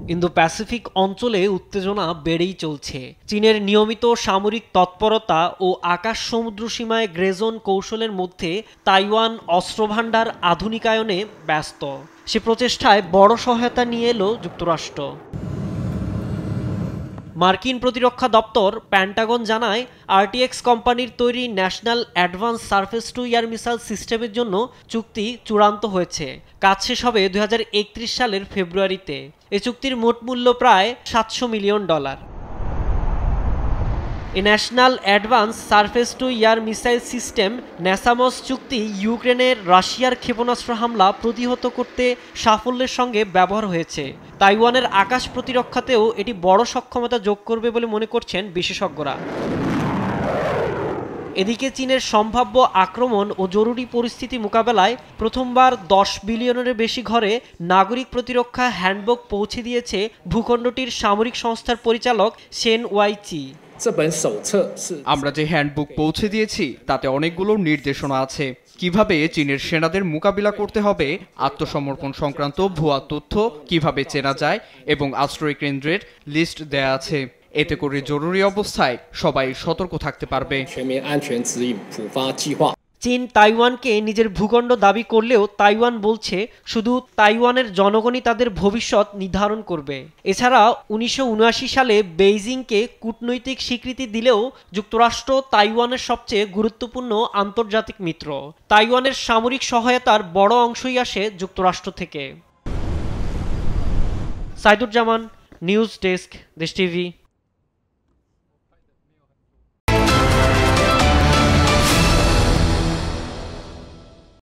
Indo Pacific অঞ্চলে উত্তেজনা বেড়েই চলছে। চীনের নিয়মিত সামরিক তৎপরতা ও আকাশ সমুদ্র সীমায় গ্রেজন কৌশলের মধ্যে তাইওয়ান অস্ত্রভান্ডার আধুনিকায়নে ব্যস্ত। সে প্রচেষ্টায় বড় সহায়তা নিয়ে এলো যুক্তরাষ্ট্র। মার্কিন প্রতিরক্ষা দপ্তর পেন্টাগন জানায়, আরটিএক্স কোম্পানির তৈরি national advance surface to air missile সিস্টেমের জন্য চুক্তি চূড়ান্ত হয়েছে। কাজ শেষ হবে 2031 সালের ফেব্রুয়ারিতে। এ চুক্তির মোট মূল্য প্রায় $700 মিলিয়ন। এ national advance surface to air missile system NASAMS চুক্তি ইউক্রেনের রাশিয়ার ক্ষেপণাস্ত্র হামলা প্রতিহত করতে সাফল্যের সঙ্গে ব্যবহার হয়েছে। তাইওয়ানের আকাশ প্রতিরক্ষাতেও এটি বড় সক্ষমতা যোগ করবে বলে মনে করছেন বিশেষজ্ঞরা। এদিকে চীনের সম্ভাব্য আক্রমণ ও জরুরি পরিস্থিতি মোকাবেলায় প্রথমবার 10 বিলিয়নের বেশি ঘরে নাগরিক প্রতিরক্ষা হ্যান্ডবুক পৌঁছে দিয়েছে ভূখণ্ডটির সামরিক সংস্থার পরিচালক শেন ওয়াইচি। আমরা যে হ্যান্ডবুক পৌঁছে দিয়েছি তাতে অনেকগুলো নির্দেশনা আছে, কিভাবে চীনের সেনাদের মোকাবিলা করতে হবে, আত্মসমর্পণ সংক্রান্ত ভুয়া তথ্য কিভাবে চেনা যায় এবং আশ্রয় কেন্দ্রের লিস্ট দেয়া আছে। এতে করে জরুরি অবস্থায় সবাই সতর্ক থাকতে পারবে। চীন তাইওয়ানকে নিজের ভূখণ্ড দাবি করলেও তাইওয়ান বলছে শুধু তাইওয়ানের জনগণই তাদের ভবিষ্যৎ নির্ধারণ করবে। এছাড়া 1979 সালে বেইজিংকে কূটনৈতিক স্বীকৃতি দিলেও যুক্তরাষ্ট্র তাইওয়ানের সবচেয়ে গুরুত্বপূর্ণ আন্তর্জাতিক মিত্র। তাইওয়ানের সামরিক সহায়তার বড় অংশই আসে যুক্তরাষ্ট্র থেকে। সাইদুজ্জামান, নিউজ ডেস্ক, দেশ টিভি।